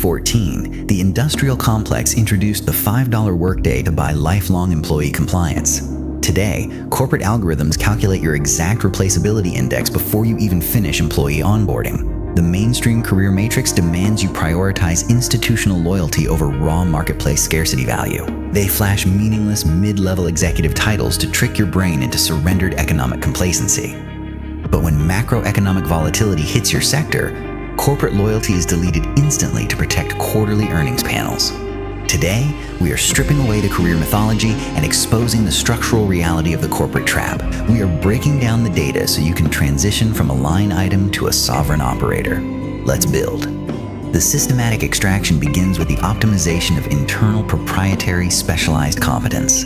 1914, the industrial complex introduced the $5 workday to buy lifelong employee compliance. Today, corporate algorithms calculate your exact replaceability index before you even finish employee onboarding. The mainstream career matrix demands you prioritize institutional loyalty over raw marketplace scarcity value. They flash meaningless mid-level executive titles to trick your brain into surrendered economic complacency. But when macroeconomic volatility hits your sector, corporate loyalty is deleted instantly to protect quarterly earnings panels. Today, we are stripping away the career mythology and exposing the structural reality of the corporate trap. We are breaking down the data so you can transition from a line item to a sovereign operator. Let's build. The systematic extraction begins with the optimization of internal proprietary specialized competence.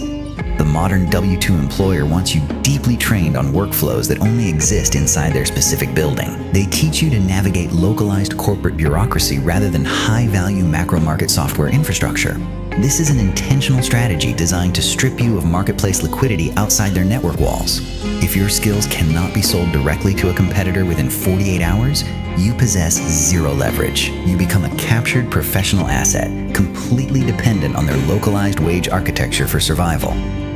The modern W-2 employer wants you deeply trained on workflows that only exist inside their specific building. They teach you to navigate localized corporate bureaucracy rather than high-value macro-market software infrastructure. This is an intentional strategy designed to strip you of marketplace liquidity outside their network walls. If your skills cannot be sold directly to a competitor within 48 hours, you possess zero leverage. You become a captured professional asset, completely dependent on their localized wage architecture for survival.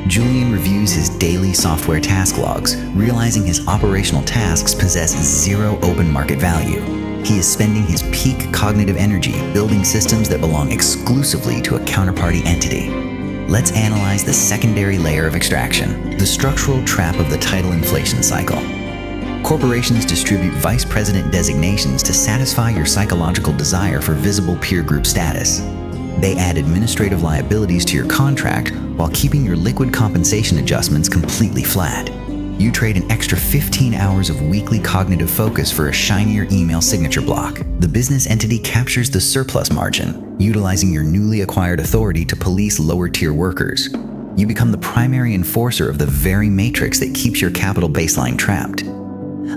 Julian reviews his daily software task logs, realizing his operational tasks possess zero open market value. He is spending his peak cognitive energy building systems that belong exclusively to a counterparty entity. Let's analyze the secondary layer of extraction, the structural trap of the title inflation cycle. Corporations distribute vice president designations to satisfy your psychological desire for visible peer group status. They add administrative liabilities to your contract while keeping your liquid compensation adjustments completely flat. You trade an extra 15 hours of weekly cognitive focus for a shinier email signature block. The business entity captures the surplus margin, utilizing your newly acquired authority to police lower-tier workers. You become the primary enforcer of the very matrix that keeps your capital baseline trapped.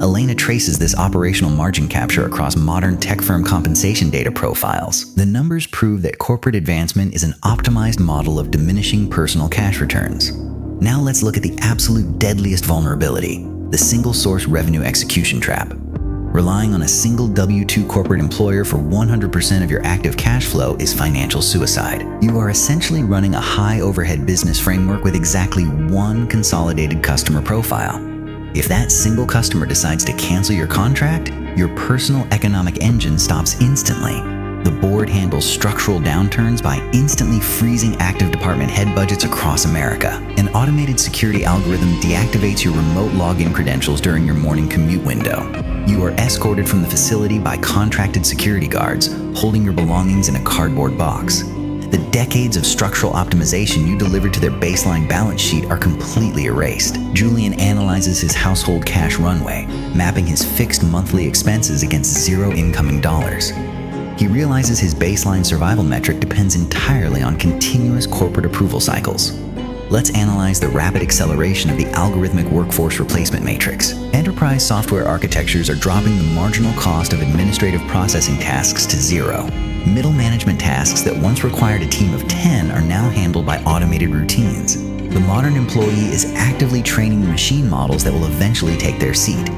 Elena traces this operational margin capture across modern tech firm compensation data profiles. The numbers prove that corporate advancement is an optimized model of diminishing personal cash returns. Now let's look at the absolute deadliest vulnerability, the single-source revenue execution trap. Relying on a single W-2 corporate employer for 100% of your active cash flow is financial suicide. You are essentially running a high-overhead business framework with exactly one consolidated customer profile. If that single customer decides to cancel your contract, your personal economic engine stops instantly. The board handles structural downturns by instantly freezing active department head budgets across America. An automated security algorithm deactivates your remote login credentials during your morning commute window. You are escorted from the facility by contracted security guards, holding your belongings in a cardboard box. The decades of structural optimization you delivered to their baseline balance sheet are completely erased. Julian analyzes his household cash runway, mapping his fixed monthly expenses against zero incoming dollars. He realizes his baseline survival metric depends entirely on continuous corporate approval cycles. Let's analyze the rapid acceleration of the algorithmic workforce replacement matrix. Enterprise software architectures are dropping the marginal cost of administrative processing tasks to zero. Middle management tasks that once required a team of 10 are now handled by automated routines. The modern employee is actively training the machine models that will eventually take their seat.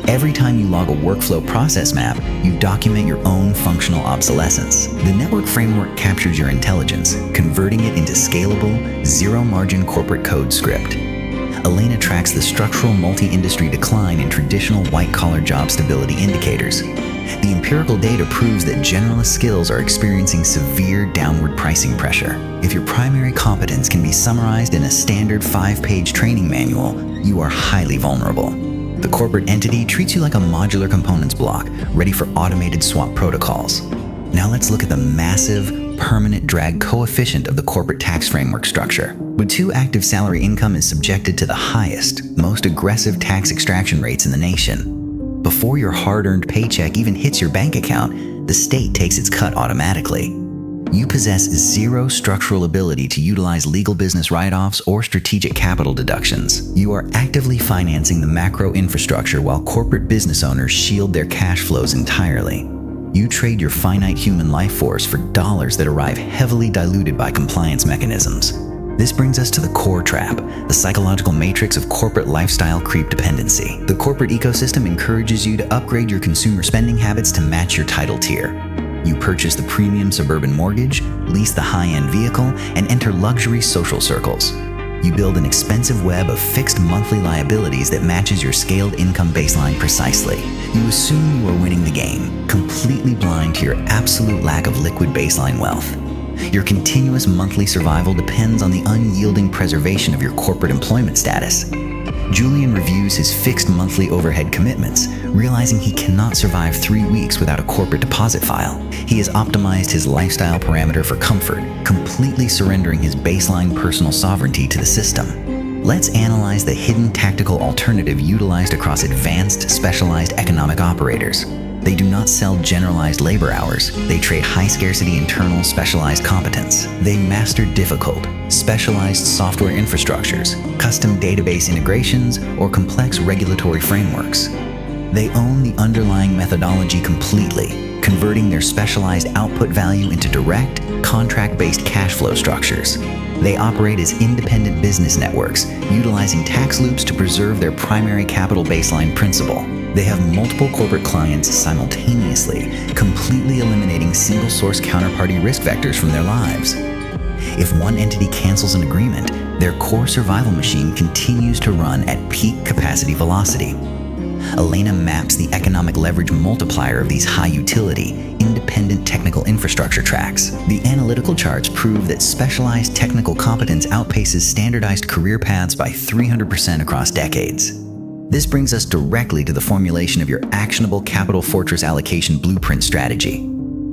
Every time you log a workflow process map, you document your own functional obsolescence. The network framework captures your intelligence, converting it into scalable, zero-margin corporate code script. Elena tracks the structural multi-industry decline in traditional white-collar job stability indicators. The empirical data proves that generalist skills are experiencing severe downward pricing pressure. If your primary competence can be summarized in a standard 5-page training manual, you are highly vulnerable. The corporate entity treats you like a modular components block, ready for automated swap protocols. Now let's look at the massive, permanent drag coefficient of the corporate tax framework structure. W-2 active salary income is subjected to the highest, most aggressive tax extraction rates in the nation. Before your hard-earned paycheck even hits your bank account, the state takes its cut automatically. You possess zero structural ability to utilize legal business write-offs or strategic capital deductions. You are actively financing the macro infrastructure while corporate business owners shield their cash flows entirely. You trade your finite human life force for dollars that arrive heavily diluted by compliance mechanisms. This brings us to the core trap, the psychological matrix of corporate lifestyle creep dependency. The corporate ecosystem encourages you to upgrade your consumer spending habits to match your title tier. You purchase the premium suburban mortgage, lease the high-end vehicle, and enter luxury social circles. You build an expensive web of fixed monthly liabilities that matches your scaled income baseline precisely. You assume you are winning the game, completely blind to your absolute lack of liquid baseline wealth. Your continuous monthly survival depends on the unyielding preservation of your corporate employment status. Julian reviews his fixed monthly overhead commitments, realizing he cannot survive 3 weeks without a corporate deposit file. He has optimized his lifestyle parameter for comfort, completely surrendering his baseline personal sovereignty to the system. Let's analyze the hidden tactical alternative utilized across advanced, specialized economic operators. They do not sell generalized labor hours. They trade high-scarcity internal specialized competence. They master difficult, specialized software infrastructures, custom database integrations, or complex regulatory frameworks. They own the underlying methodology completely, converting their specialized output value into direct, contract-based cash flow structures. They operate as independent business networks, utilizing tax loops to preserve their primary capital baseline principle. They have multiple corporate clients simultaneously, completely eliminating single-source counterparty risk vectors from their lives. If one entity cancels an agreement, their core survival machine continues to run at peak capacity velocity. Elena maps the economic leverage multiplier of these high-utility, independent technical infrastructure tracks. The analytical charts prove that specialized technical competence outpaces standardized career paths by 300% across decades. This brings us directly to the formulation of your actionable capital fortress allocation blueprint strategy.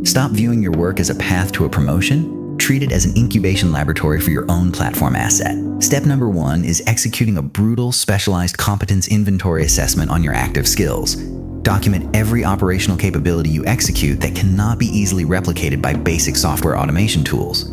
Stop viewing your work as a path to a promotion. Treat it as an incubation laboratory for your own platform asset. Step number 1 is executing a brutal, specialized competence inventory assessment on your active skills. Document every operational capability you execute that cannot be easily replicated by basic software automation tools.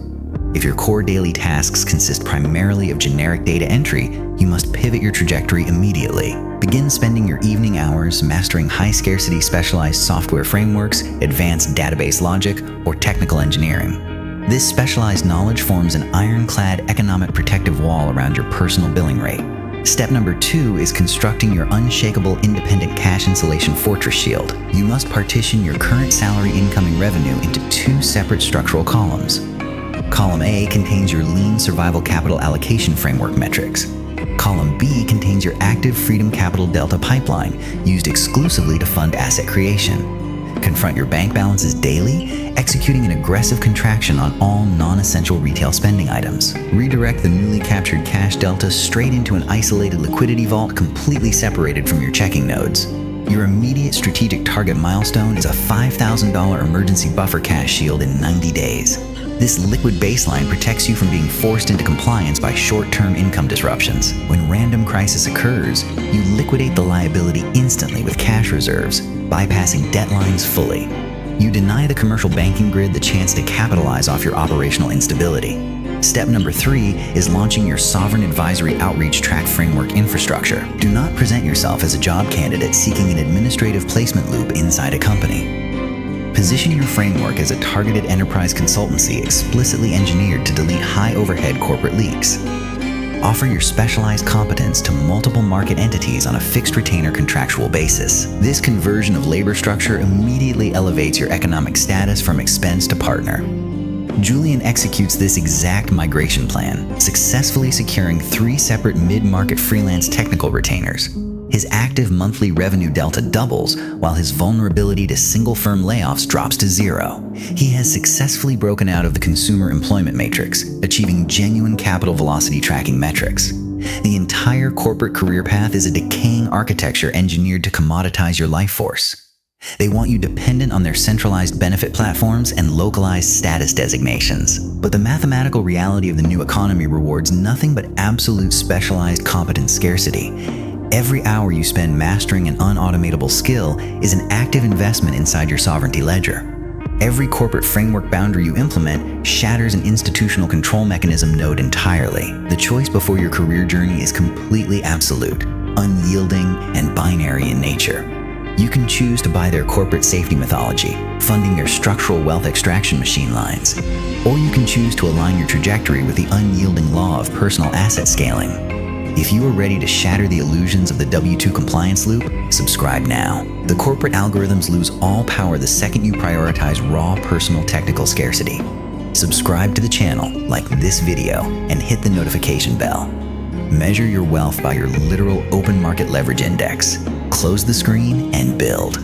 If your core daily tasks consist primarily of generic data entry, you must pivot your trajectory immediately. Begin spending your evening hours mastering high-scarcity specialized software frameworks, advanced database logic, or technical engineering. This specialized knowledge forms an ironclad economic protective wall around your personal billing rate. Step number 2 is constructing your unshakable independent cash insulation fortress shield. You must partition your current salary incoming revenue into 2 separate structural columns. Column A contains your lean survival capital allocation framework metrics. Column B contains your active freedom capital delta pipeline, used exclusively to fund asset creation. Confront your bank balances daily, executing an aggressive contraction on all non-essential retail spending items. Redirect the newly captured cash delta straight into an isolated liquidity vault completely separated from your checking nodes. Your immediate strategic target milestone is a $5,000 emergency buffer cash shield in 90 days. This liquid baseline protects you from being forced into compliance by short-term income disruptions. When random crisis occurs, you liquidate the liability instantly with cash reserves, bypassing debt lines fully. You deny the commercial banking grid the chance to capitalize off your operational instability. Step number 3 is launching your sovereign advisory outreach track framework infrastructure. Do not present yourself as a job candidate seeking an administrative placement loop inside a company. Position your framework as a targeted enterprise consultancy explicitly engineered to delete high-overhead corporate leaks. Offer your specialized competence to multiple market entities on a fixed retainer contractual basis. This conversion of labor structure immediately elevates your economic status from expense to partner. Julian executes this exact migration plan, successfully securing 3 separate mid-market freelance technical retainers. His active monthly revenue delta doubles, while his vulnerability to single-firm layoffs drops to 0. He has successfully broken out of the consumer employment matrix, achieving genuine capital velocity tracking metrics. The entire corporate career path is a decaying architecture engineered to commoditize your life force. They want you dependent on their centralized benefit platforms and localized status designations. But the mathematical reality of the new economy rewards nothing but absolute specialized competence scarcity. Every hour you spend mastering an unautomatable skill is an active investment inside your sovereignty ledger. Every corporate framework boundary you implement shatters an institutional control mechanism node entirely. The choice before your career journey is completely absolute, unyielding, and binary in nature. You can choose to buy their corporate safety mythology, funding their structural wealth extraction machine lines. Or you can choose to align your trajectory with the unyielding law of personal asset scaling. If you are ready to shatter the illusions of the W-2 compliance loop, subscribe now. The corporate algorithms lose all power the second you prioritize raw personal technical scarcity. Subscribe to the channel, like this video, and hit the notification bell. Measure your wealth by your literal open market leverage index. Close the screen and build.